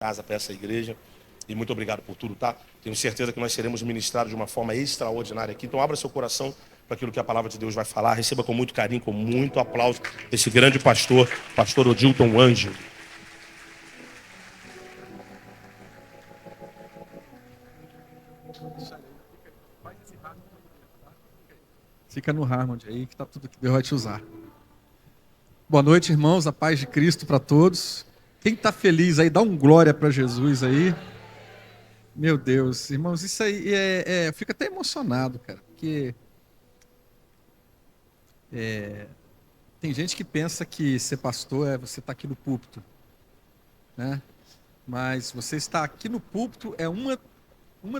casa, para essa igreja. E muito obrigado por tudo, tá? Tenho certeza que nós seremos ministrados de uma forma extraordinária aqui. Então abra seu coração para aquilo que a palavra de Deus vai falar. Receba com muito carinho, com muito aplauso esse grande pastor, pastor Odilton Ângelo. Fica no Harmony aí, que tá tudo que Deus vai te usar. Boa noite, irmãos. A paz de Cristo para todos. Quem está feliz aí, dá um glória para Jesus aí. Meu Deus, irmãos, isso aí eu fico até emocionado, cara, porque tem gente que pensa que ser pastor é você estar aqui no púlpito, né? Mas você estar aqui no púlpito é uma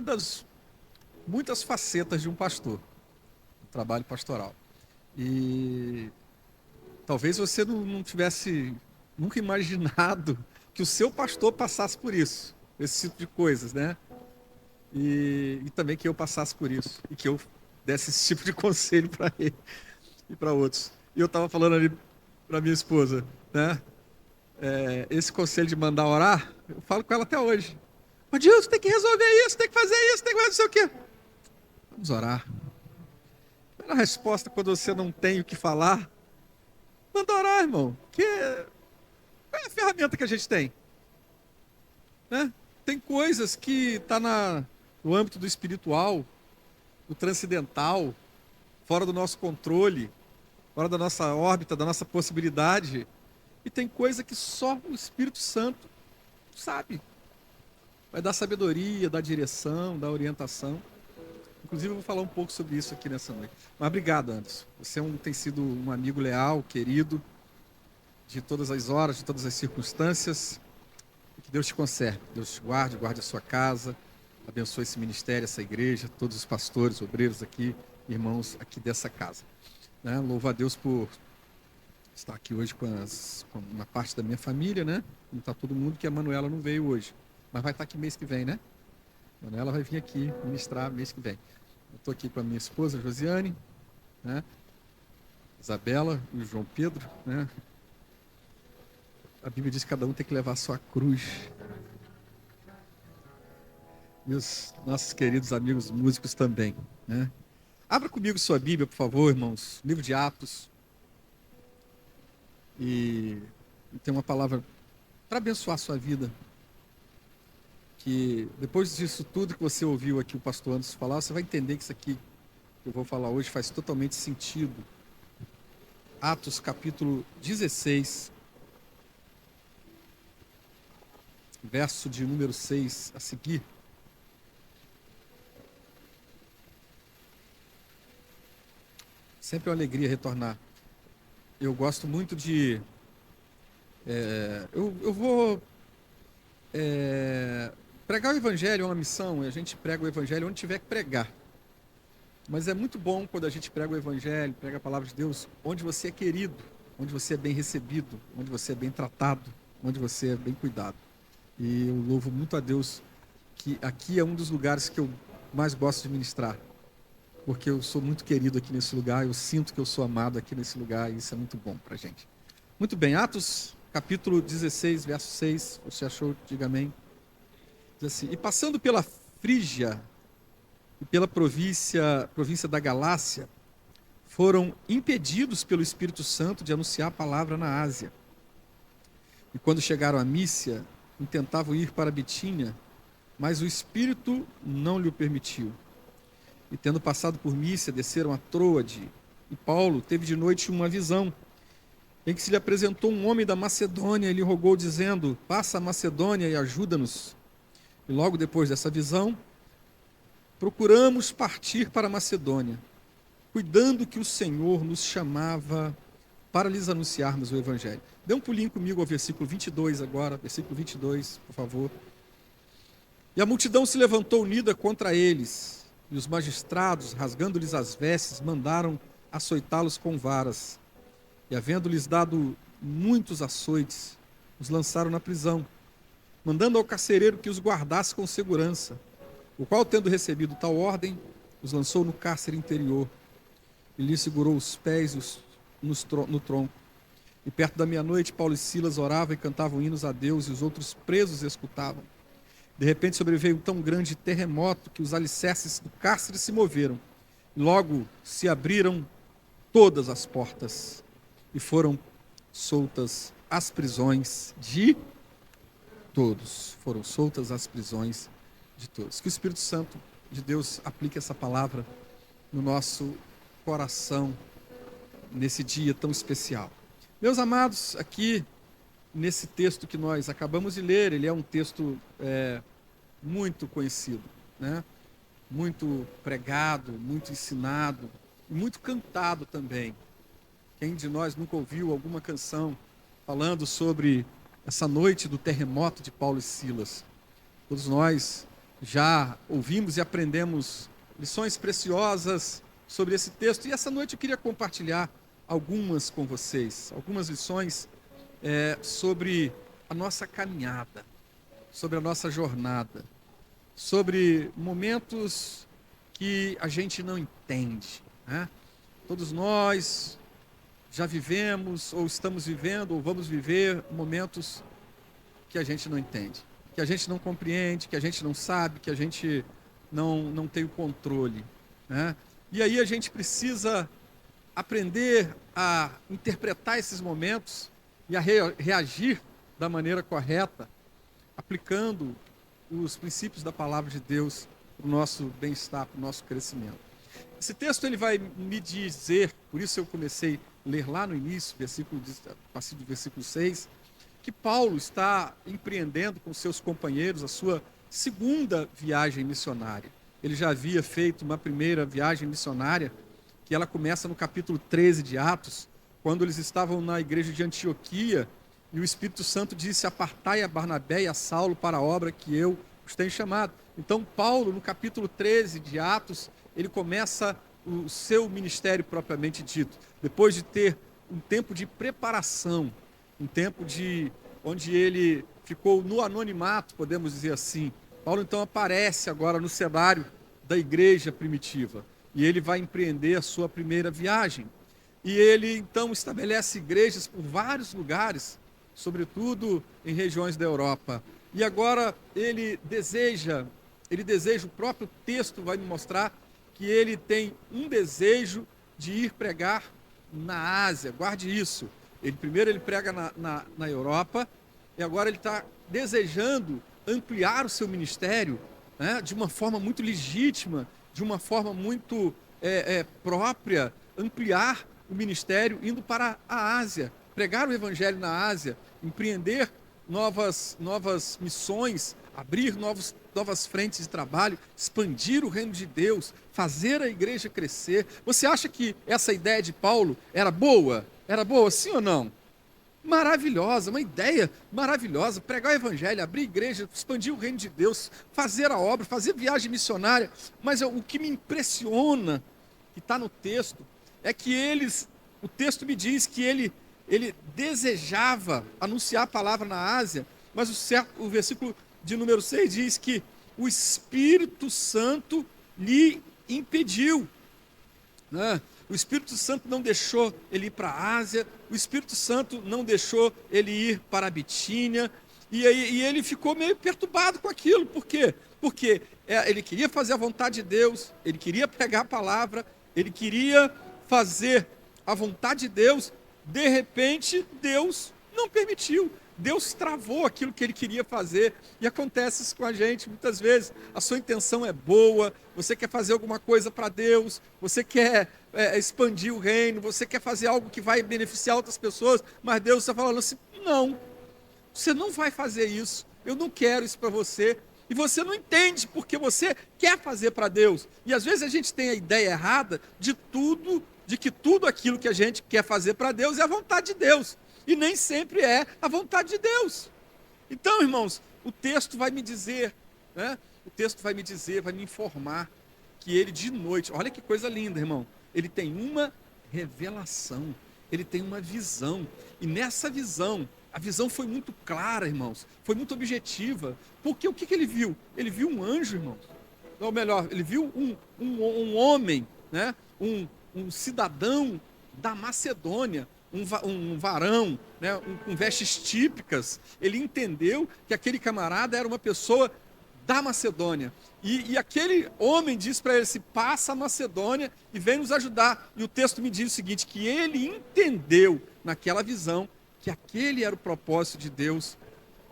das muitas facetas de um pastor, do trabalho pastoral. E talvez você não tivesse nunca imaginado que o seu pastor passasse por isso, esse tipo de coisas, né? E também que eu passasse por isso, e que eu desse esse tipo de conselho para ele e para outros. E eu estava falando ali para minha esposa, né? Esse conselho de mandar orar, eu falo com ela até hoje. Mas Deus, tem que resolver isso, tem que fazer isso, tem que fazer não sei o quê. Vamos orar. A resposta quando você não tem o que falar, manda orar, irmão. Qual é a ferramenta que a gente tem? Né? Tem coisas que estão no âmbito do espiritual, do transcendental, fora do nosso controle, fora da nossa órbita, da nossa possibilidade. E tem coisa que só o Espírito Santo sabe. Vai dar sabedoria, dar direção, dar orientação. Inclusive eu vou falar um pouco sobre isso aqui nessa noite. Mas obrigado, Anderson. Você tem sido um amigo leal, querido, de todas as horas, de todas as circunstâncias. Que Deus te conserve, Deus te guarde, guarde a sua casa, abençoe esse ministério, essa igreja, todos os pastores, obreiros aqui, irmãos aqui dessa casa. Né? Louvo a Deus por estar aqui hoje com uma parte da minha família, né? Não está todo mundo, que a Manuela não veio hoje, mas vai estar aqui mês que vem, né? A Manuela vai vir aqui ministrar mês que vem. Eu estou aqui com a minha esposa, Josiane, né? Isabela e o João Pedro, né? A Bíblia diz que cada um tem que levar a sua cruz. Nossos queridos amigos músicos também, né? Abra comigo sua Bíblia, por favor, irmãos. Livro de Atos. E tem uma palavra para abençoar a sua vida. Que depois disso tudo que você ouviu aqui o pastor Anderson falar, você vai entender que isso aqui que eu vou falar hoje faz totalmente sentido. Atos capítulo 16, verso de número 6 a seguir. Sempre é uma alegria retornar. Eu gosto muito de... eu vou... pregar o evangelho é uma missão, e a gente prega o evangelho onde tiver que pregar. Mas é muito bom quando a gente prega o evangelho, prega a palavra de Deus, onde você é querido, onde você é bem recebido, onde você é bem tratado, onde você é bem cuidado. E eu louvo muito a Deus que aqui é um dos lugares que eu mais gosto de ministrar, porque eu sou muito querido aqui nesse lugar, eu sinto que eu sou amado aqui nesse lugar, e isso é muito bom pra gente. Muito bem, Atos capítulo 16, verso 6, você achou? Diga amém. Diz assim: e passando pela Frígia e pela província da Galácia, foram impedidos pelo Espírito Santo de anunciar a palavra na Ásia. E quando chegaram a Mísia, intentavam ir para Bitínia, mas o Espírito não lhe permitiu. E tendo passado por Mísia, desceram a Troade, e Paulo teve de noite uma visão, em que se lhe apresentou um homem da Macedônia e lhe rogou, dizendo: passa a Macedônia e ajuda-nos. E logo depois dessa visão, procuramos partir para a Macedônia, cuidando que o Senhor nos chamava para lhes anunciarmos o Evangelho. Dê um pulinho comigo ao versículo 22 agora, versículo 22, por favor. E a multidão se levantou unida contra eles, e os magistrados, rasgando-lhes as vestes, mandaram açoitá-los com varas. E havendo-lhes dado muitos açoites, os lançaram na prisão, mandando ao carcereiro que os guardasse com segurança, o qual, tendo recebido tal ordem, os lançou no cárcere interior, e lhe segurou os pés no tronco. E perto da meia-noite, Paulo e Silas oravam e cantavam hinos a Deus, e os outros presos escutavam. De repente sobreveio um tão grande terremoto que os alicerces do cárcere se moveram. Logo se abriram todas as portas e foram soltas as prisões de todos. Foram soltas as prisões de todos. Que o Espírito Santo de Deus aplique essa palavra no nosso coração nesse dia tão especial. Meus amados, aqui nesse texto que nós acabamos de ler, ele é um texto muito conhecido, né? Muito pregado, muito ensinado e muito cantado também. Quem de nós nunca ouviu alguma canção falando sobre essa noite do terremoto de Paulo e Silas? Todos nós já ouvimos e aprendemos lições preciosas sobre esse texto, e essa noite eu queria compartilhar algumas com vocês, algumas lições sobre a nossa caminhada, sobre a nossa jornada, sobre momentos que a gente não entende, né? Todos nós já vivemos, ou estamos vivendo, ou vamos viver momentos que a gente não entende, que a gente não compreende, que a gente não sabe, que a gente não tem o controle, né? E aí a gente precisa aprender a interpretar esses momentos e a reagir da maneira correta, aplicando os princípios da palavra de Deus para o nosso bem-estar, para o nosso crescimento. Esse texto ele vai me dizer, por isso eu comecei a ler lá no início, a partir do versículo 6, que Paulo está empreendendo com seus companheiros a sua segunda viagem missionária. Ele já havia feito uma primeira viagem missionária, que ela começa no capítulo 13 de Atos, quando eles estavam na igreja de Antioquia, e o Espírito Santo disse: apartai a Barnabé e a Saulo para a obra que eu os tenho chamado. Então Paulo, no capítulo 13 de Atos, ele começa o seu ministério propriamente dito, depois de ter um tempo de preparação, um tempo onde ele ficou no anonimato, podemos dizer assim. Paulo então aparece agora no cenário da igreja primitiva, e ele vai empreender a sua primeira viagem. E ele então estabelece igrejas por vários lugares, sobretudo em regiões da Europa. E agora ele deseja, o próprio texto vai me mostrar que ele tem um desejo de ir pregar na Ásia. Guarde isso. Primeiro ele prega na Europa, e agora ele está desejando ampliar o seu ministério, né, de uma forma muito legítima, de uma forma muito própria, ampliar o ministério indo para a Ásia, pregar o evangelho na Ásia, empreender novas missões, abrir novas frentes de trabalho, expandir o reino de Deus, fazer a igreja crescer. Você acha que essa ideia de Paulo era boa? Era boa, sim ou não? Maravilhosa, uma ideia maravilhosa, pregar o evangelho, abrir igreja, expandir o reino de Deus, fazer a obra, fazer viagem missionária. Mas o que me impressiona, que está no texto, é que o texto me diz que ele desejava anunciar a palavra na Ásia, mas o versículo de número 6 diz que o Espírito Santo lhe impediu, né? O Espírito Santo não deixou ele ir para a Ásia, o Espírito Santo não deixou ele ir para a Bitínia, e ele ficou meio perturbado com aquilo. Por quê? Porque ele queria fazer a vontade de Deus, ele queria pregar a palavra, ele queria fazer a vontade de Deus. De repente, Deus não permitiu. Deus travou aquilo que ele queria fazer. E acontece isso com a gente muitas vezes. A sua intenção é boa, você quer fazer alguma coisa para Deus, você quer expandir o reino, você quer fazer algo que vai beneficiar outras pessoas, mas Deus está falando assim: não, você não vai fazer isso, eu não quero isso para você. E você não entende porque você quer fazer para Deus. E às vezes a gente tem a ideia errada de que tudo aquilo que a gente quer fazer para Deus é a vontade de Deus. E nem sempre é a vontade de Deus. Então, irmãos, o texto vai me dizer, né? O texto vai me informar que ele de noite, olha que coisa linda, irmão, ele tem uma revelação, ele tem uma visão. E nessa visão, a visão foi muito clara, irmãos, foi muito objetiva. Porque o que ele viu? Ele viu um anjo, irmãos. Ou melhor, ele viu um homem, né? Um cidadão da Macedônia, um varão, né, com vestes típicas. Ele entendeu que aquele camarada era uma pessoa da Macedônia. E aquele homem diz para ele assim: passa a Macedônia e vem nos ajudar. E o texto me diz o seguinte: que ele entendeu naquela visão que aquele era o propósito de Deus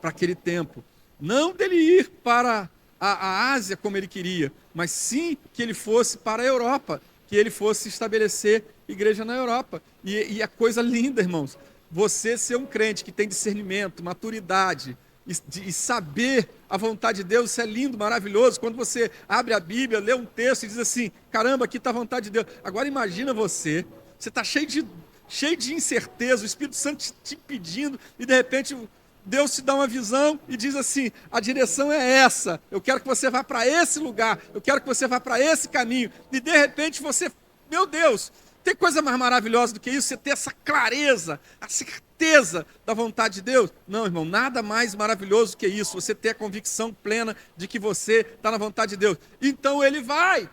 para aquele tempo. Não dele ir para a Ásia como ele queria, mas sim que ele fosse para a Europa, que ele fosse estabelecer igreja na Europa. E a coisa linda, irmãos, você ser um crente que tem discernimento, maturidade e saber a vontade de Deus, isso é lindo, maravilhoso. Quando você abre a Bíblia, lê um texto e diz assim: caramba, aqui está a vontade de Deus. Agora imagina você está cheio de incerteza, o Espírito Santo te pedindo, e de repente Deus te dá uma visão e diz assim: a direção é essa, eu quero que você vá para esse lugar, eu quero que você vá para esse caminho. E de repente você, meu Deus, tem coisa mais maravilhosa do que isso? Você ter essa clareza, a certeza da vontade de Deus? Não, irmão, nada mais maravilhoso do que isso, você ter a convicção plena de que você está na vontade de Deus. Então ele vai,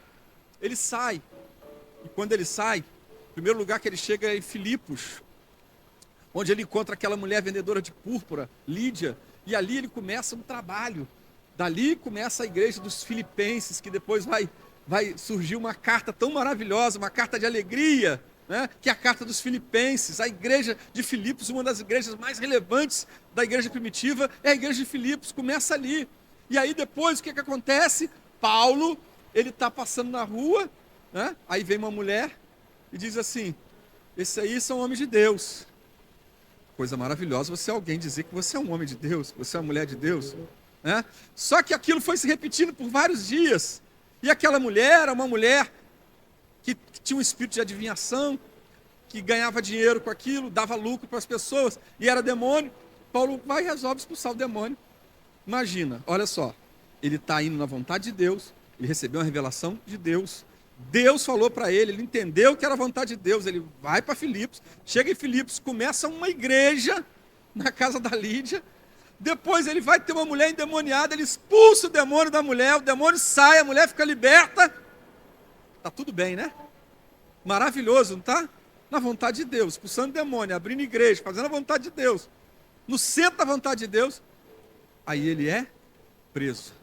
ele sai, e quando ele sai, o primeiro lugar que ele chega é em Filipos, onde ele encontra aquela mulher vendedora de púrpura, Lídia, e ali ele começa um trabalho. Dali começa a igreja dos filipenses, que depois vai surgir uma carta tão maravilhosa, uma carta de alegria, né? Que é a carta dos filipenses. A igreja de Filipos, uma das igrejas mais relevantes da igreja primitiva, é a igreja de Filipos, começa ali. E aí depois o que acontece? Paulo, ele está passando na rua, né? Aí vem uma mulher e diz assim: esses aí são homens de Deus. Coisa maravilhosa você alguém dizer que você é um homem de Deus, que você é uma mulher de Deus, né? Só que aquilo foi se repetindo por vários dias, e aquela mulher era uma mulher que tinha um espírito de adivinhação, que ganhava dinheiro com aquilo, dava lucro para as pessoas, e era demônio. Paulo vai e resolve expulsar o demônio. Imagina, olha só, ele está indo na vontade de Deus, ele recebeu uma revelação de Deus, Deus falou para ele, ele entendeu que era a vontade de Deus, ele vai para Filipos, chega em Filipos, começa uma igreja na casa da Lídia, depois ele vai ter uma mulher endemoniada, ele expulsa o demônio da mulher, o demônio sai, a mulher fica liberta, está tudo bem, né? Maravilhoso, não está? Na vontade de Deus, expulsando demônio, abrindo igreja, fazendo a vontade de Deus, no centro da vontade de Deus. Aí ele é preso,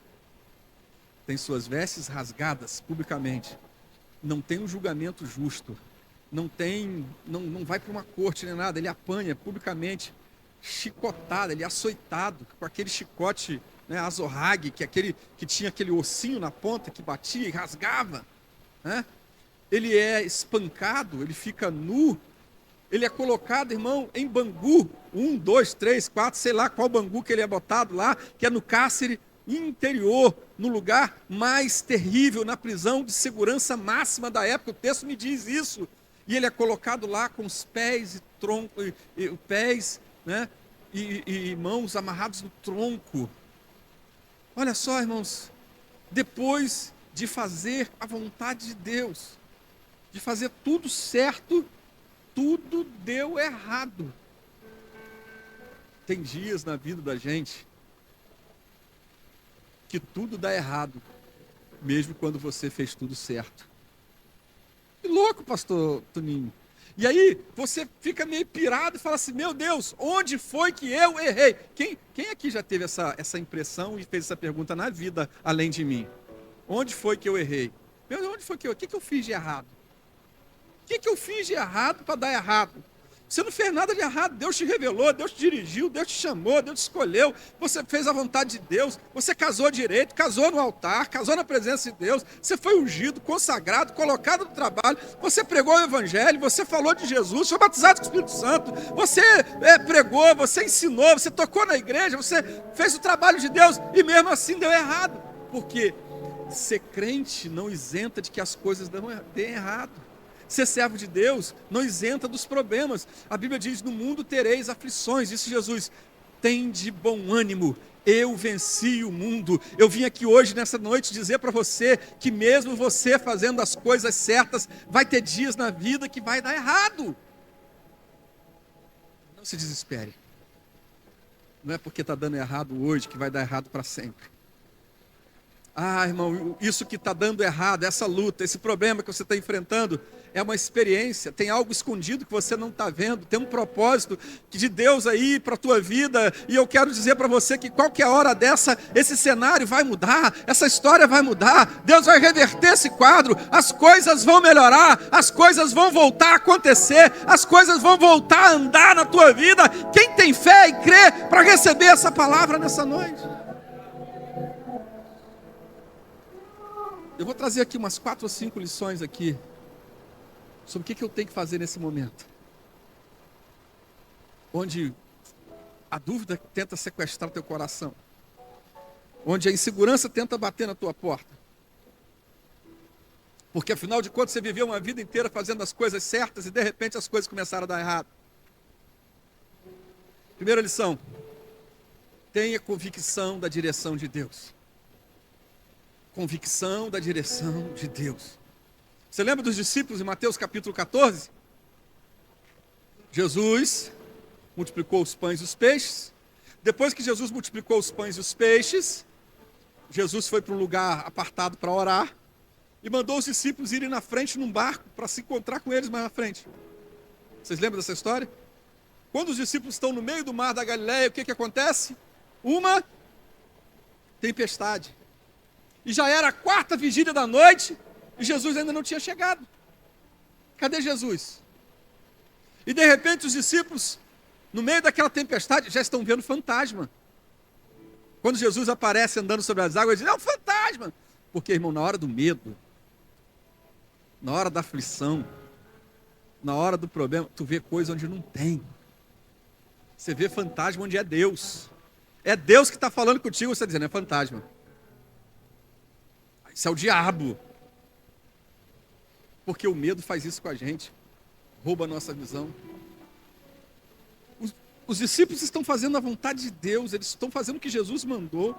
tem suas vestes rasgadas publicamente, não tem um julgamento justo, não vai para uma corte nem nada, ele apanha publicamente, chicotado, ele é açoitado com aquele chicote, né, azorrague, que tinha aquele ossinho na ponta que batia e rasgava, né? Ele é espancado, ele fica nu, ele é colocado, irmão, em bangu, 1, 2, 3, 4, sei lá qual bangu que ele é botado lá, que é no cárcere interior, no lugar mais terrível, na prisão de segurança máxima da época, o texto me diz isso, e ele é colocado lá com os pés e tronco, pés, né, e mãos amarrados no tronco. Olha só, irmãos, depois de fazer a vontade de Deus, de fazer tudo certo, tudo deu errado. Tem dias na vida da gente que tudo dá errado, mesmo quando você fez tudo certo. Que louco, pastor Toninho. E aí você fica meio pirado e fala assim: meu Deus, onde foi que eu errei? Quem aqui já teve essa impressão e fez essa pergunta na vida, além de mim? Onde foi que eu errei? Meu Deus, onde foi que o que eu fiz de errado? O que eu fiz de errado para dar errado? Você não fez nada de errado, Deus te revelou, Deus te dirigiu, Deus te chamou, Deus te escolheu, você fez a vontade de Deus, você casou direito, casou no altar, casou na presença de Deus, você foi ungido, consagrado, colocado no trabalho, você pregou o evangelho, você falou de Jesus, foi batizado com o Espírito Santo, você pregou, você ensinou, você tocou na igreja, você fez o trabalho de Deus e mesmo assim deu errado. Por quê? Ser crente não isenta de que as coisas deem errado. Ser servo de Deus não isenta dos problemas. A Bíblia diz: no mundo tereis aflições, disse Jesus. Tem de bom ânimo, eu venci o mundo. Eu vim aqui hoje, nessa noite, dizer para você que mesmo você fazendo as coisas certas, vai ter dias na vida que vai dar errado. Não se desespere. Não é porque está dando errado hoje que vai dar errado para sempre. Ah, irmão, isso que está dando errado, essa luta, esse problema que você está enfrentando, é uma experiência, tem algo escondido que você não está vendo, tem um propósito de Deus aí para a tua vida, e eu quero dizer para você que qualquer hora dessa, esse cenário vai mudar, essa história vai mudar, Deus vai reverter esse quadro, as coisas vão melhorar, as coisas vão voltar a acontecer, as coisas vão voltar a andar na tua vida. Quem tem fé e crê para receber essa palavra nessa noite? Eu vou trazer aqui umas 4 ou 5 lições aqui sobre o que eu tenho que fazer nesse momento, onde a dúvida tenta sequestrar teu coração, onde a insegurança tenta bater na tua porta, porque afinal de contas você viveu uma vida inteira fazendo as coisas certas e de repente as coisas começaram a dar errado. Primeira lição: tenha convicção da direção de Deus. Convicção da direção de Deus. Você lembra dos discípulos em Mateus capítulo 14? Jesus multiplicou os pães e os peixes. Depois que Jesus multiplicou os pães e os peixes, Jesus foi para um lugar apartado para orar e mandou os discípulos irem na frente num barco para se encontrar com eles mais na frente. Vocês lembram dessa história? Quando os discípulos estão no meio do mar da Galileia, o que acontece? Uma tempestade. E já era a 4ª vigília da noite e Jesus ainda não tinha chegado. Cadê Jesus? E de repente os discípulos, no meio daquela tempestade, já estão vendo fantasma. Quando Jesus aparece andando sobre as águas, eles dizem: é um fantasma. Porque, irmão, na hora do medo, na hora da aflição, na hora do problema, tu vê coisa onde não tem. Você vê fantasma onde é Deus. É Deus que está falando contigo, você está dizendo: é fantasma. Isso é o diabo. Porque o medo faz isso com a gente. Rouba a nossa visão. Os discípulos estão fazendo a vontade de Deus. Eles estão fazendo o que Jesus mandou.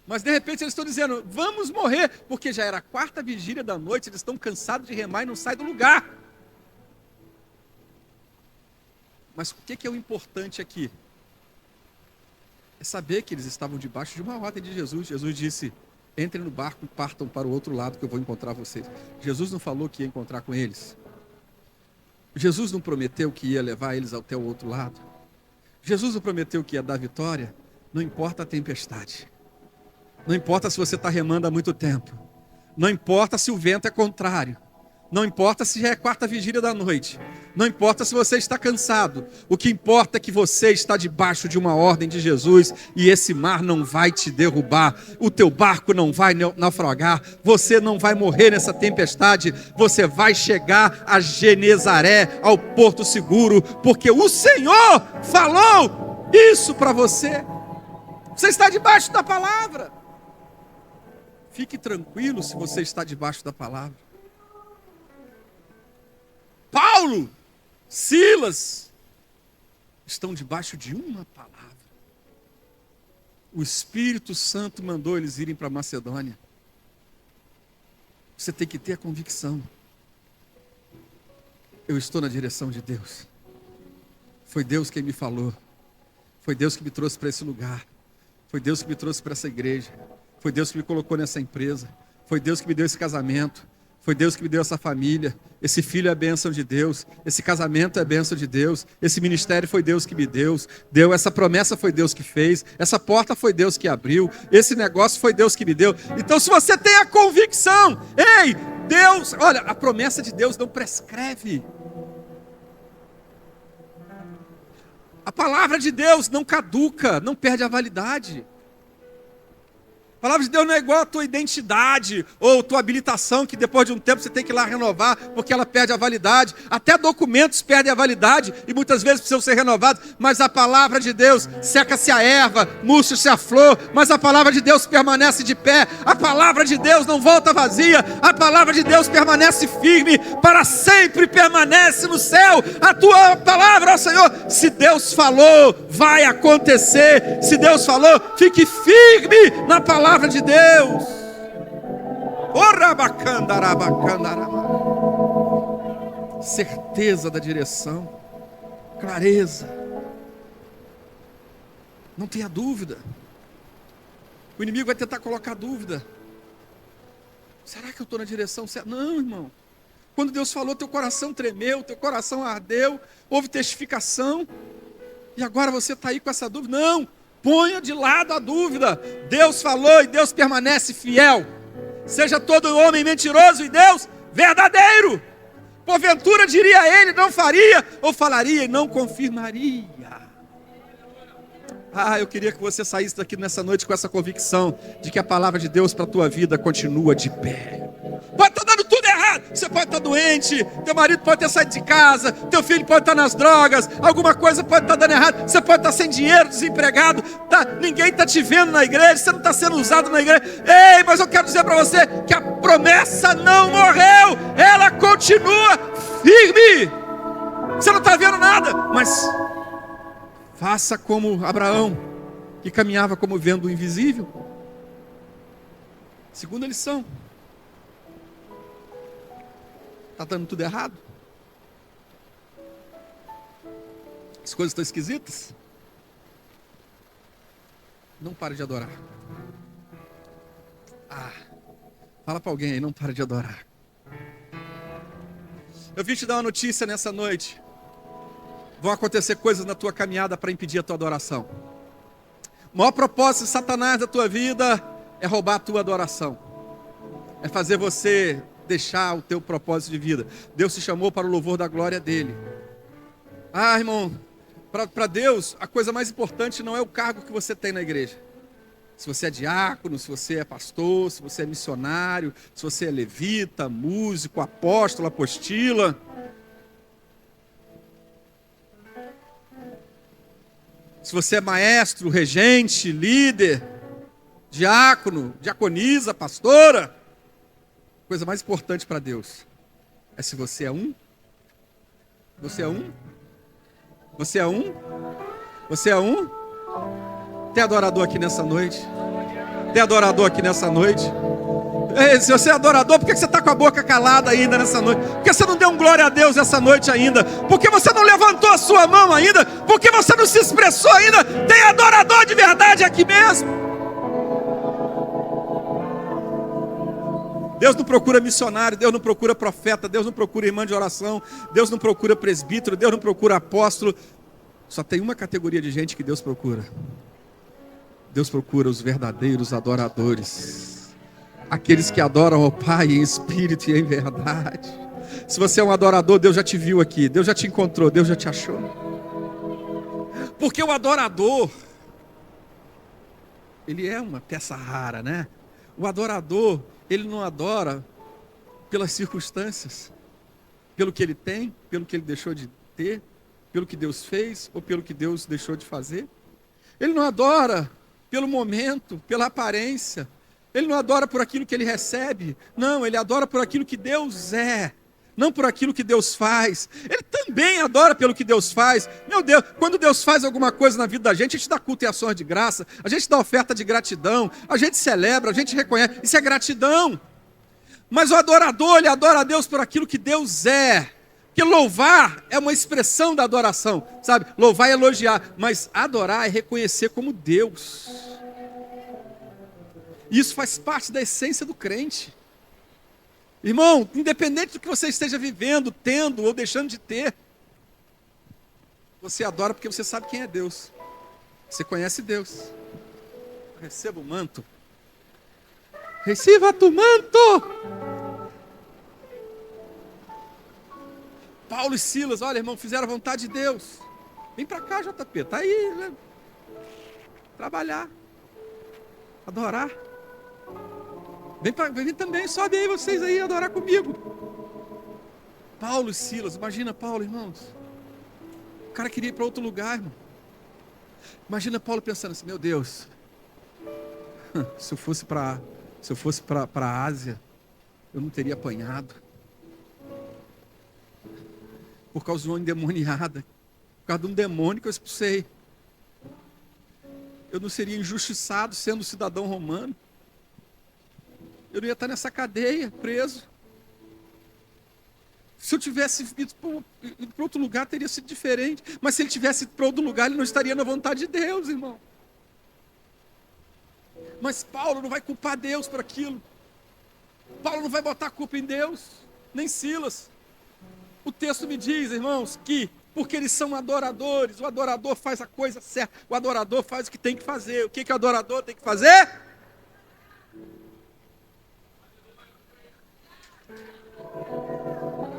Mas de repente eles estão dizendo: vamos morrer. Porque já era a 4ª vigília da noite. Eles estão cansados de remar e não saem do lugar. Mas o que é o importante aqui? É saber que eles estavam debaixo de uma ordem de Jesus. Jesus disse: entrem no barco e partam para o outro lado que eu vou encontrar vocês. Jesus não falou que ia encontrar com eles. Jesus não prometeu que ia levar eles até o outro lado. Jesus não prometeu que ia dar vitória. Não importa a tempestade. Não importa se você está remando há muito tempo. Não importa se o vento é contrário. Não importa se já é 4ª vigília da noite. Não importa se você está cansado. O que importa é que você está debaixo de uma ordem de Jesus e esse mar não vai te derrubar. O teu barco não vai naufragar. Você não vai morrer nessa tempestade. Você vai chegar a Genezaré, ao porto seguro, porque o Senhor falou isso para você. Você está debaixo da palavra. Fique tranquilo se você está debaixo da palavra. Paulo, Silas, estão debaixo de uma palavra. O Espírito Santo mandou eles irem para Macedônia. Você tem que ter a convicção: eu estou na direção de Deus. Foi Deus quem me falou. Foi Deus que me trouxe para esse lugar. Foi Deus que me trouxe para essa igreja. Foi Deus que me colocou nessa empresa. Foi Deus que me deu esse casamento. Foi Deus que me deu essa família. Esse filho é bênção de Deus. Esse casamento é bênção de Deus. Esse ministério foi Deus que me deu. Essa promessa foi Deus que fez. Essa porta foi Deus que abriu. Esse negócio foi Deus que me deu. Então, se você tem a convicção, ei, Deus, olha, a promessa de Deus não prescreve. A palavra de Deus não caduca, não perde a validade. A palavra de Deus não é igual a tua identidade ou tua habilitação, que depois de um tempo você tem que ir lá renovar, porque ela perde a validade. Até documentos perdem a validade e muitas vezes precisam ser renovados. Mas a palavra de Deus, seca-se a erva, murcha-se a flor, mas a palavra de Deus permanece de pé. A palavra de Deus não volta vazia. A palavra de Deus permanece firme, para sempre permanece no céu. A tua palavra, ó Senhor, se Deus falou, vai acontecer. Se Deus falou, fique firme na palavra de Deus. Certeza da direção, clareza, não tenha dúvida. O inimigo vai tentar colocar dúvida. Será que eu estou na direção certa? Não, irmão. Quando Deus falou, teu coração tremeu, teu coração ardeu, houve testificação. E agora você está aí com essa dúvida? Não, ponha de lado a dúvida. Deus falou e Deus permanece fiel. Seja todo homem mentiroso e Deus verdadeiro. Porventura diria ele, não faria, ou falaria e não confirmaria. Eu queria que você saísse daqui nessa noite com essa convicção de que a palavra de Deus para a tua vida continua de pé. Pode estar dando tudo errado, você pode estar doente, teu marido pode ter saído de casa, teu filho pode estar nas drogas, alguma coisa pode estar dando errado, você pode estar sem dinheiro, desempregado, ninguém está te vendo na igreja, você não está sendo usado na igreja. Ei, mas eu quero dizer para você que a promessa não morreu, ela continua firme. Você não está vendo nada, mas faça como Abraão, que caminhava como vendo o invisível. Segunda lição. Está dando tudo errado? As coisas estão esquisitas? Não pare de adorar. Fala para alguém aí, não pare de adorar. Eu vim te dar uma notícia nessa noite. Vão acontecer coisas na tua caminhada para impedir a tua adoração. O maior propósito de Satanás da tua vida é roubar a tua adoração. É fazer você deixar o teu propósito de vida. Deus te chamou para o louvor da glória dele. Irmão, para Deus, a coisa mais importante não é o cargo que você tem na igreja. Se você é diácono, se você é pastor, se você é missionário, se você é levita, músico, apóstolo, apostila. Se você é maestro, regente, líder, diácono, diaconisa, pastora, a coisa mais importante para Deus é se você é um. Você é um? Você é um? Você é um? Tem adorador aqui nessa noite? Tem adorador aqui nessa noite? Ei, se você é adorador, por que você está com a boca calada ainda nessa noite? Por que você não deu um glória a Deus essa noite ainda? Por que você não levantou a sua mão ainda? Por que você não se expressou ainda? Tem adorador de verdade aqui mesmo. Deus não procura missionário, Deus não procura profeta, Deus não procura irmã de oração, Deus não procura presbítero, Deus não procura apóstolo. Só tem uma categoria de gente que Deus procura. Deus procura os verdadeiros adoradores. Aqueles que adoram ao Pai em espírito e em verdade. Se você é um adorador, Deus já te viu aqui, Deus já te encontrou, Deus já te achou. Porque o adorador, ele é uma peça rara, né? O adorador, ele não adora pelas circunstâncias, pelo que ele tem, pelo que ele deixou de ter, pelo que Deus fez ou pelo que Deus deixou de fazer. Ele não adora pelo momento, pela aparência. Ele não adora por aquilo que ele recebe. Não, ele adora por aquilo que Deus é, não por aquilo que Deus faz. Ele também adora pelo que Deus faz. Meu Deus, quando Deus faz alguma coisa na vida da gente, a gente dá culto e ações de graça, a gente dá oferta de gratidão, a gente celebra, a gente reconhece, isso é gratidão. Mas o adorador, ele adora a Deus por aquilo que Deus é. Porque louvar é uma expressão da adoração, sabe? Louvar é elogiar, mas adorar é reconhecer como Deus. Isso faz parte da essência do crente. Irmão, independente do que você esteja vivendo, tendo ou deixando de ter, você adora porque você sabe quem é Deus. Você conhece Deus. Receba o manto. Receba tu manto. Paulo e Silas, olha, irmão, fizeram a vontade de Deus. Vem para cá, JP, tá aí, né? Trabalhar, adorar. Vem também, sobe aí vocês aí, adorar comigo. Paulo e Silas, imagina Paulo, irmãos. O cara queria ir para outro lugar, irmão. Imagina Paulo pensando assim, meu Deus, se eu fosse para a Ásia, eu não teria apanhado. Por causa de uma endemoniada, por causa de um demônio que eu expulsei. Eu não seria injustiçado sendo cidadão romano. Eu não ia estar nessa cadeia, preso. Se eu tivesse ido para outro lugar, teria sido diferente. Mas se ele tivesse ido para outro lugar, ele não estaria na vontade de Deus, irmão. Mas Paulo não vai culpar Deus por aquilo. Paulo não vai botar a culpa em Deus, nem Silas. O texto me diz, irmãos, que porque eles são adoradores, o adorador faz a coisa certa, o adorador faz o que tem que fazer. O que o adorador tem que fazer?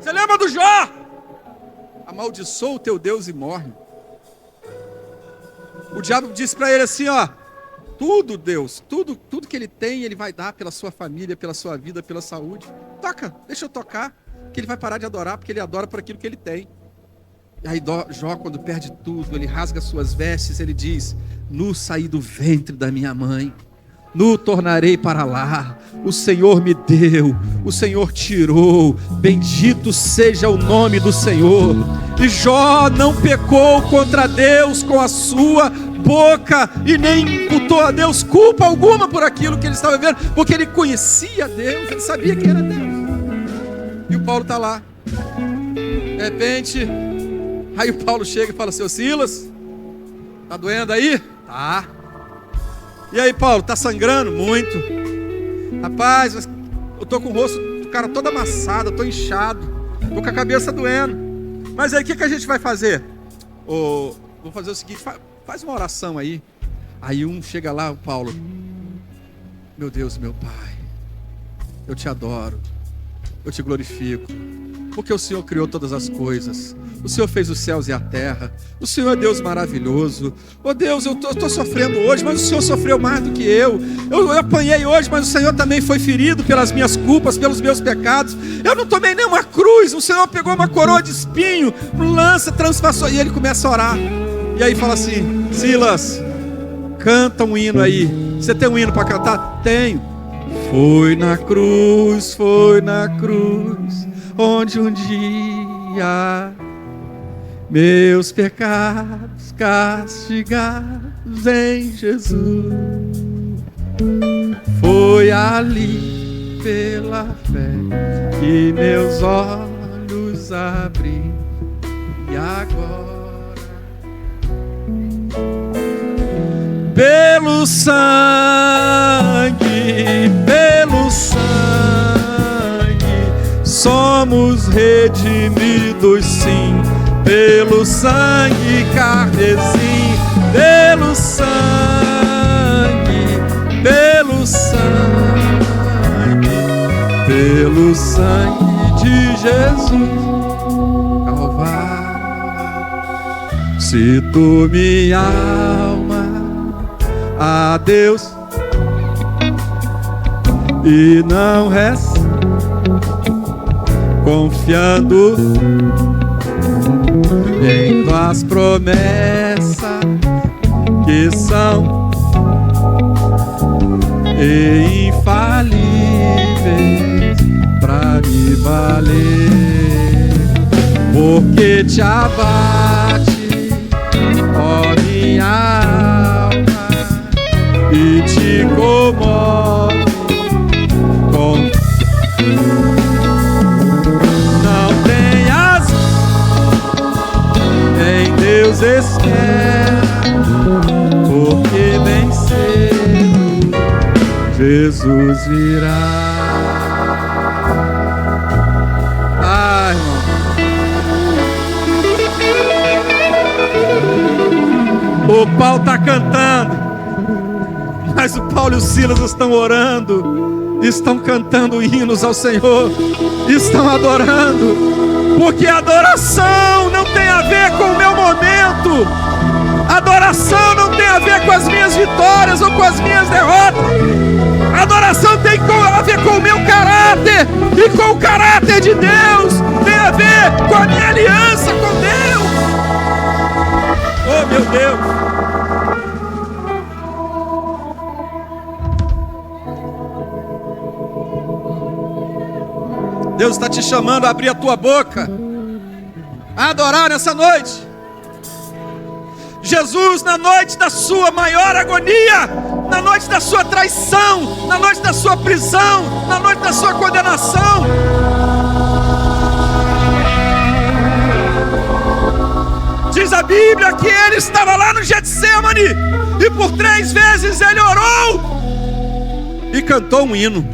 Você lembra do Jó? Amaldiçoa o teu Deus e morre. O diabo disse para ele assim, ó, tudo Deus, tudo que ele tem, ele vai dar pela sua família, pela sua vida, pela saúde. Toca, deixa eu tocar, que ele vai parar de adorar, porque ele adora por aquilo que ele tem. E aí Jó, quando perde tudo, ele rasga suas vestes, ele diz, nu saí do ventre da minha mãe, nu tornarei para lá, o Senhor me deu, o Senhor tirou, bendito seja o nome do Senhor. E Jó não pecou contra Deus com a sua boca, e nem imputou a Deus culpa alguma por aquilo que ele estava vivendo, porque ele conhecia Deus, ele sabia quem era Deus. E o Paulo está lá, de repente, aí o Paulo chega e fala, seu Silas, tá doendo aí? Tá. E aí, Paulo, tá sangrando? Muito. Rapaz, eu tô com o rosto do cara todo amassado, eu tô inchado, tô com a cabeça doendo. Mas aí, o que a gente vai fazer? Vou fazer o seguinte, faz uma oração aí. Aí um chega lá, o Paulo, meu Deus, meu Pai, eu te adoro, eu te glorifico, porque o Senhor criou todas as coisas, o Senhor fez os céus e a terra, o Senhor é Deus maravilhoso. Oh Deus, eu estou sofrendo hoje, mas o Senhor sofreu mais do que eu apanhei hoje, mas o Senhor também foi ferido pelas minhas culpas, pelos meus pecados. Eu não tomei nenhuma cruz, o Senhor pegou uma coroa de espinho, lança, transpassou, e ele começa a orar. E aí fala assim, Silas, canta um hino aí. Você tem um hino para cantar? Tenho. Foi na cruz, onde um dia meus pecados castigados em Jesus. Foi ali pela fé que meus olhos abri. E agora pelo sangue, somos redimidos sim, pelo sangue carmesim, pelo sangue de Jesus Calvário. Se tu minha alma a Deus e não resta, confiando em tuas promessas que são infalíveis pra me valer, porque te abate, ó minha alma, e te comove com não tenhas em Deus espera, porque bem cedo Jesus virá. Ai, irmão, o Paulo está cantando, mas o Paulo e o Silas estão orando, estão cantando hinos ao Senhor, estão adorando, porque a adoração não tem a ver com o meu momento, a adoração não tem a ver com as minhas vitórias ou com as minhas derrotas, a adoração tem a ver com o meu caráter e com o caráter de Deus, tem a ver com a minha aliança com Deus. Oh meu Deus, Deus está te chamando a abrir a tua boca, a adorar nessa noite. Jesus, na noite da sua maior agonia, na noite da sua traição, na noite da sua prisão, na noite da sua condenação, diz a Bíblia que ele estava lá no Getsêmani e por 3 vezes ele orou e cantou um hino.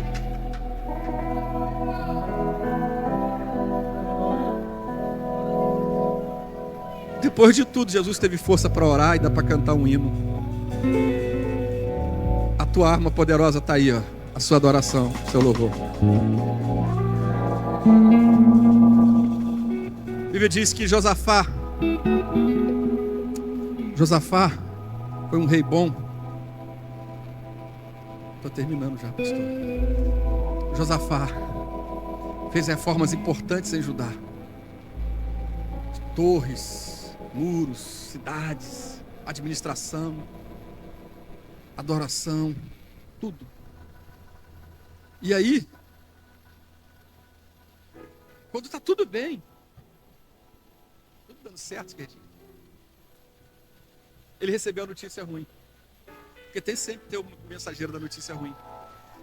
Depois de tudo, Jesus teve força para orar e dá para cantar um hino. A tua arma poderosa está aí, ó, a sua adoração, o seu louvor. A Bíblia diz que Josafá foi um rei bom. Estou terminando já, pastor. Josafá fez reformas importantes em Judá. Torres, muros, cidades, administração, adoração, tudo. E aí, quando está tudo bem, tudo dando certo, querido, ele recebeu a notícia ruim. Porque tem sempre o mensageiro da notícia ruim.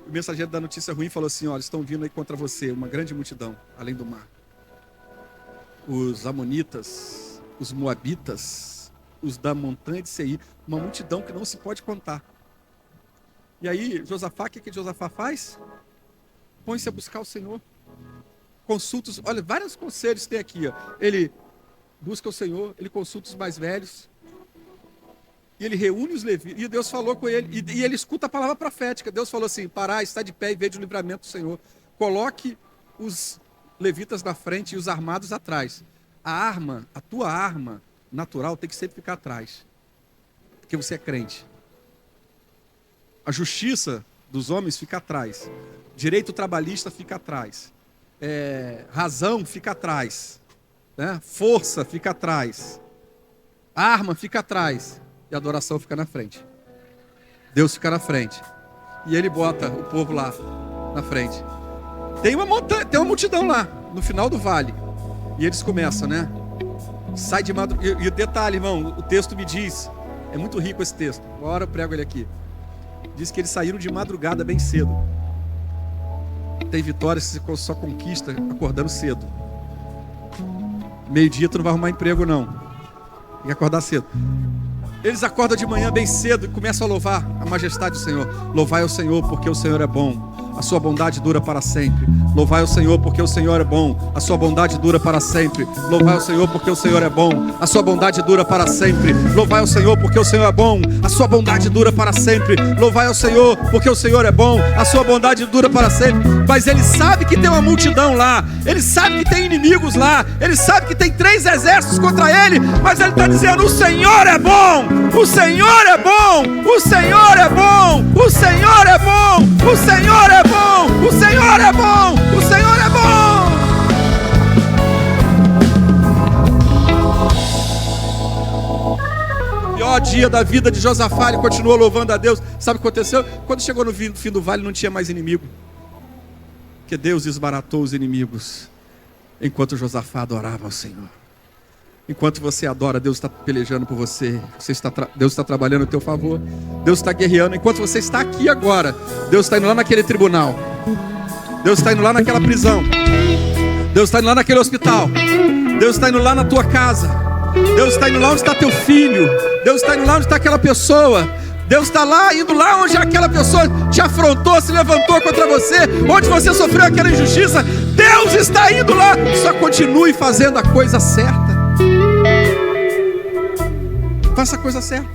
O mensageiro da notícia ruim falou assim: olha, estão vindo aí contra você uma grande multidão, além do mar. Os amonitas, os moabitas, os da montanha de Seir, uma multidão que não se pode contar. E aí, Josafá, o que Josafá faz? Põe-se a buscar o Senhor. Consulta, olha, vários conselhos tem aqui, ó. Ele busca o Senhor, ele consulta os mais velhos, e ele reúne os levitas, e Deus falou com ele, e ele escuta a palavra profética. Deus falou assim: parai, está de pé e vede o livramento do Senhor. Coloque os levitas na frente e os armados atrás. A tua arma natural tem que sempre ficar atrás, porque você é crente. A justiça dos homens fica atrás. Direito trabalhista fica atrás. Razão fica atrás. Né? Força fica atrás. Arma fica atrás. E a adoração fica na frente. Deus fica na frente. E ele bota o povo lá na frente. Tem uma multidão lá, no final do vale. E eles começam, né? Sai de madrugada. E o detalhe, irmão, o texto me diz, é muito rico esse texto. Uma hora eu prego ele aqui. Diz que eles saíram de madrugada bem cedo. Tem vitória se você só conquista acordando cedo. Meio-dia tu não vai arrumar emprego, não. Tem que acordar cedo. Eles acordam de manhã bem cedo e começam a louvar a majestade do Senhor. Louvai ao Senhor porque o Senhor é bom. A sua bondade dura para sempre. Louvai ao Senhor porque o Senhor é bom. A sua bondade dura para sempre. Louvai ao Senhor porque o Senhor é bom. A sua bondade dura para sempre. Louvai ao Senhor porque o Senhor é bom. A sua bondade dura para sempre. Louvai ao Senhor porque o Senhor é bom. A sua bondade dura para sempre. Mas ele sabe que tem uma multidão lá. Ele sabe que tem inimigos lá. Ele sabe que tem 3 exércitos contra ele. Mas ele está dizendo: o Senhor é bom. O Senhor é bom. O Senhor é bom. O Senhor é bom. O Senhor é bom. O Senhor é bom. O Senhor é bom. O pior dia da vida de Josafá, ele continuou louvando a Deus. Sabe o que aconteceu? Quando chegou no fim do vale, não tinha mais inimigo. Porque Deus desbaratou os inimigos enquanto Josafá adorava ao Senhor. Enquanto você adora, Deus está pelejando por você. Deus está trabalhando a teu favor. Deus está guerreando. Enquanto você está aqui agora, Deus está indo lá naquele tribunal. Deus está indo lá naquela prisão. Deus está indo lá naquele hospital. Deus está indo lá na tua casa. Deus está indo lá onde está teu filho. Deus está indo lá onde está aquela pessoa. Deus está lá, indo lá onde aquela pessoa te afrontou, se levantou contra você, onde você sofreu aquela injustiça. Deus está indo lá. Só continue fazendo a coisa certa. Faça a coisa certa.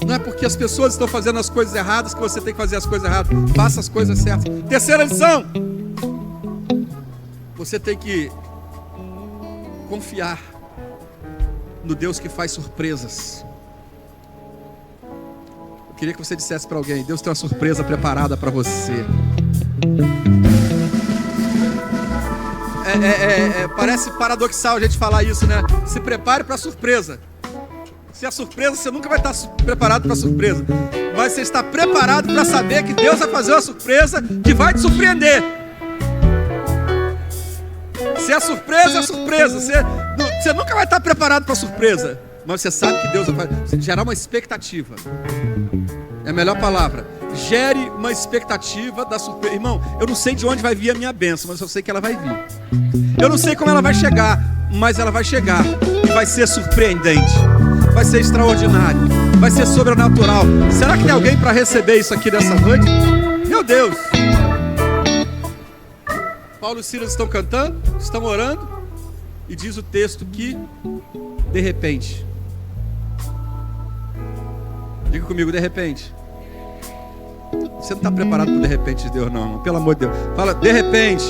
Não é porque as pessoas estão fazendo as coisas erradas que você tem que fazer as coisas erradas. Faça as coisas certas. Terceira lição: você tem que confiar no Deus que faz surpresas. Eu queria que você dissesse para alguém: Deus tem uma surpresa preparada para você. Parece paradoxal a gente falar isso, né? Se prepare para a surpresa. Se é surpresa, você nunca vai estar preparado para a surpresa. Mas você está preparado para saber que Deus vai fazer uma surpresa que vai te surpreender. Se é surpresa, é surpresa. Você nunca vai estar preparado para a surpresa. Mas você sabe que Deus vai gerar uma expectativa. É a melhor palavra. Gere uma expectativa da surpresa. Irmão, eu não sei de onde vai vir a minha bênção, mas eu sei que ela vai vir. Eu não sei como ela vai chegar, mas ela vai chegar. E vai ser surpreendente. Vai ser extraordinário. vai ser sobrenatural. Será que tem alguém para receber isso aqui nessa noite? Meu Deus! Paulo e Silas estão cantando, estão orando, e diz o texto que, de repente, diga comigo, de repente. Você não está preparado para o de repente de Deus, não, irmão. Pelo amor de Deus. Fala, de repente.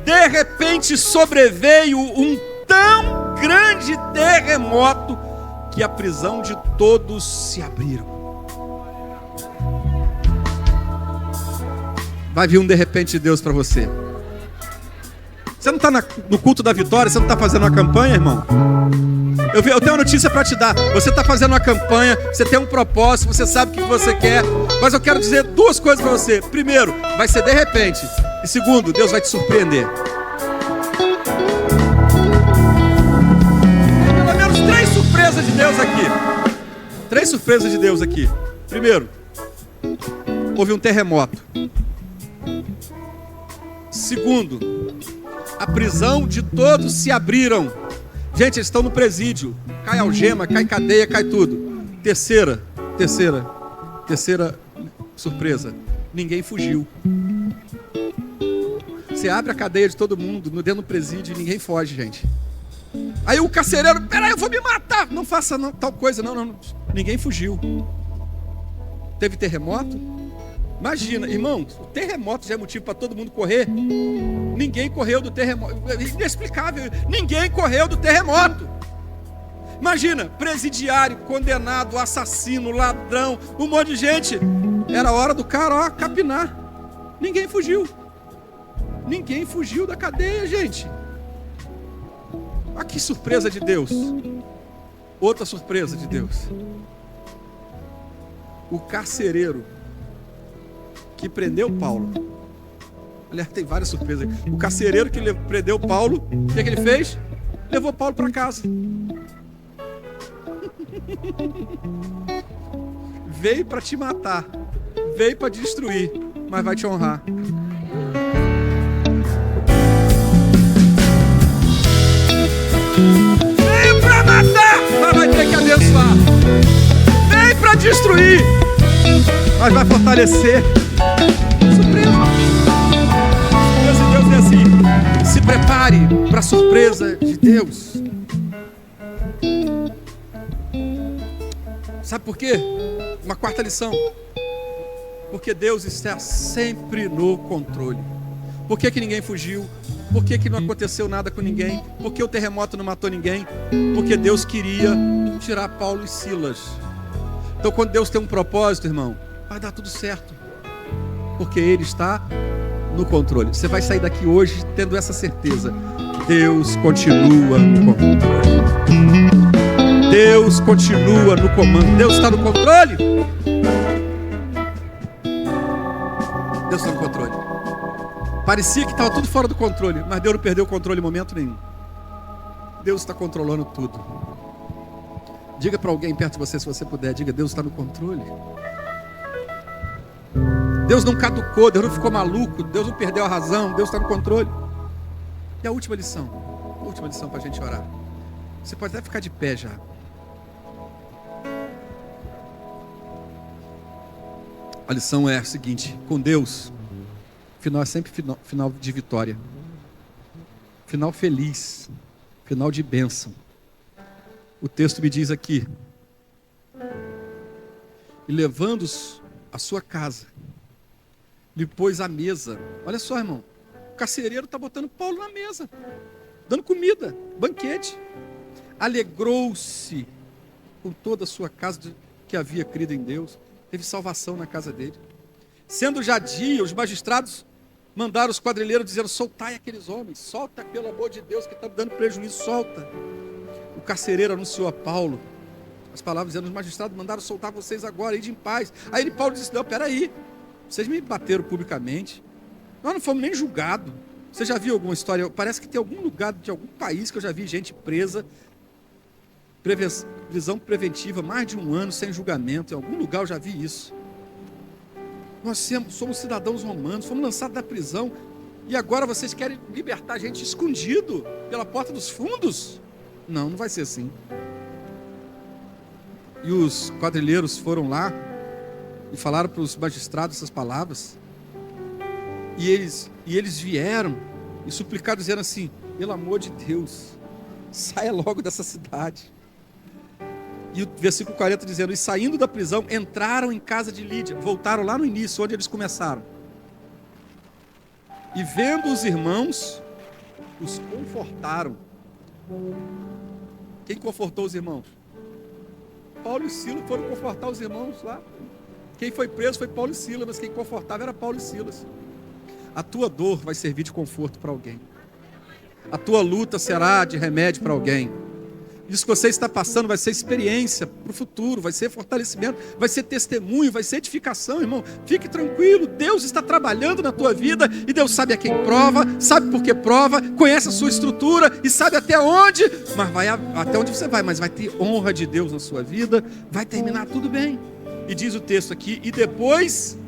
De repente sobreveio um tão grande terremoto que a prisão de todos se abriram. Vai vir um de repente de Deus para você. Você não está no culto da vitória, você não está fazendo uma campanha, irmão? Eu tenho uma notícia para te dar. Você está fazendo uma campanha, você tem um propósito, você sabe o que você quer. Mas eu quero dizer duas coisas para você. Primeiro, vai ser de repente. E segundo, Deus vai te surpreender. Tem pelo menos 3 surpresas de Deus aqui. 3 surpresas de Deus aqui. Primeiro, houve um terremoto. Segundo, a prisão de todos se abriram. Gente, eles estão no presídio. Cai algema, cai cadeia, cai tudo. Terceira surpresa. Ninguém fugiu. Você abre a cadeia de todo mundo, dentro do presídio, e ninguém foge, gente. Aí o carcereiro, peraí, eu vou me matar. Não faça não, tal coisa, não. Ninguém fugiu. Teve terremoto? Imagina, irmão, o terremoto já é motivo para todo mundo correr. Ninguém correu do terremoto. Inexplicável. Ninguém correu do terremoto. Imagina, presidiário, condenado, assassino, ladrão, um monte de gente. Era hora do cara, capinar. Ninguém fugiu. Ninguém fugiu da cadeia, gente. Olha que surpresa de Deus. Outra surpresa de Deus. O carcereiro que prendeu Paulo. Aliás, tem várias surpresas. O carcereiro que prendeu Paulo, o que ele fez? Levou Paulo para casa. Veio para te matar, veio para destruir, mas vai te honrar. Veio para matar, mas vai ter que abençoar. Veio para destruir, mas vai fortalecer. Surpresa. Surpresa de Deus é assim. Se prepare para a surpresa de Deus. Sabe por quê? Uma quarta lição. Porque Deus está sempre no controle. Por que ninguém fugiu? Por que não aconteceu nada com ninguém? Por que o terremoto não matou ninguém? Porque Deus queria tirar Paulo e Silas. Então quando Deus tem um propósito, irmão, vai dar tudo certo. Porque Ele está no controle. Você vai sair daqui hoje tendo essa certeza. Deus continua no controle. Deus continua no comando. Deus está no controle? Deus está no controle. Parecia que estava tudo fora do controle, mas Deus não perdeu o controle em momento nenhum. Deus está controlando tudo. Diga para alguém perto de você, se você puder, diga: Deus está no controle. Deus não caducou, Deus não ficou maluco, Deus não perdeu a razão, Deus está no controle. E a última lição para a gente orar. Você pode até ficar de pé já. A lição é a seguinte: com Deus, final é sempre final de vitória, final feliz, final de bênção. O texto me diz aqui: e levando-os à sua casa, lhe pôs à mesa. Olha só, irmão, o carcereiro está botando Paulo na mesa, dando comida, banquete. Alegrou-se com toda a sua casa que havia crido em Deus. Teve salvação na casa dele. Sendo já dia, os magistrados mandaram os quadrilheiros dizendo: soltai aqueles homens, solta pelo amor de Deus, que está dando prejuízo, solta. O carcereiro anunciou a Paulo as palavras dizendo: os magistrados mandaram soltar vocês agora, ide em paz. Aí Paulo disse: não, peraí, vocês me bateram publicamente, nós não fomos nem julgados. Você já viu alguma história? Parece que tem algum lugar de algum país que eu já vi gente presa, prisão preventiva, mais de 1 ano sem julgamento. Em algum lugar eu já vi isso. Nós somos cidadãos romanos, fomos lançados da prisão, e agora vocês querem libertar a gente escondido pela porta dos fundos? Não vai ser assim. E os quadrilheiros foram lá e falaram para os magistrados essas palavras. E eles vieram e suplicaram, dizendo assim: pelo amor de Deus, saia logo dessa cidade. E o versículo 40 dizendo: e saindo da prisão, entraram em casa de Lídia. Voltaram lá no início, onde eles começaram. E vendo os irmãos, os confortaram. Quem confortou os irmãos? Paulo e Silas foram confortar os irmãos lá. Quem foi preso foi Paulo e Silas, mas quem confortava era Paulo e Silas. A tua dor vai servir de conforto para alguém. A tua luta será de remédio para alguém. Isso que você está passando vai ser experiência para o futuro, vai ser fortalecimento, vai ser testemunho, vai ser edificação, irmão. Fique tranquilo, Deus está trabalhando na tua vida e Deus sabe a quem prova, sabe por que prova, conhece a sua estrutura e sabe até onde, mas vai até onde você vai, mas vai ter honra de Deus na sua vida, vai terminar tudo bem. E diz o texto aqui: e depois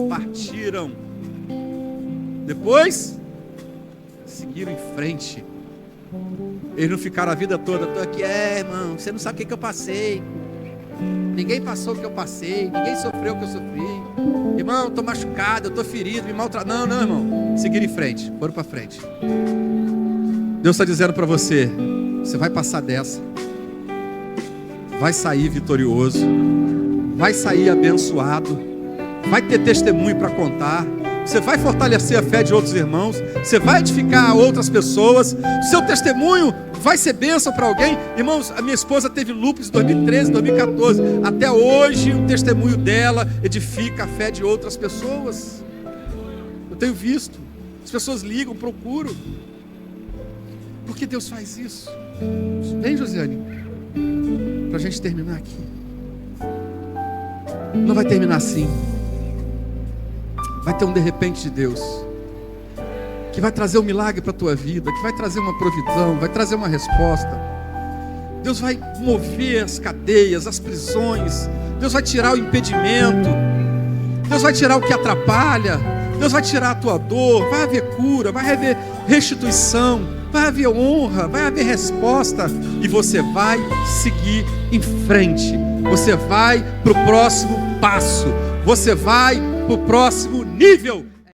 partiram. Depois seguiram em frente. Eles não ficaram a vida toda: estou aqui, irmão, você não sabe o que eu passei. Ninguém passou o que eu passei, ninguém sofreu o que eu sofri. Irmão, estou machucado, eu estou ferido, me maltratado. Não, irmão. Seguiram em frente, foram para frente. Deus está dizendo para você: você vai passar dessa, vai sair vitorioso, vai sair abençoado, vai ter testemunho para contar. Você vai fortalecer a fé de outros irmãos, você vai edificar outras pessoas, o seu testemunho vai ser bênção para alguém. Irmãos, a minha esposa teve lúpus em 2013, 2014, até hoje o testemunho dela edifica a fé de outras pessoas. Eu tenho visto, as pessoas ligam, procuram. Por que Deus faz isso? Vem, Josiane, para a gente terminar aqui. Não vai terminar assim. Vai ter um de repente de Deus, que vai trazer um milagre para a tua vida, que vai trazer uma provisão, vai trazer uma resposta. Deus vai mover as cadeias, as prisões. Deus vai tirar o impedimento. Deus vai tirar o que atrapalha. Deus vai tirar a tua dor. Vai haver cura, vai haver restituição, vai haver honra, vai haver resposta. E você vai seguir em frente. Você vai para o próximo passo. Você vai para o próximo nível.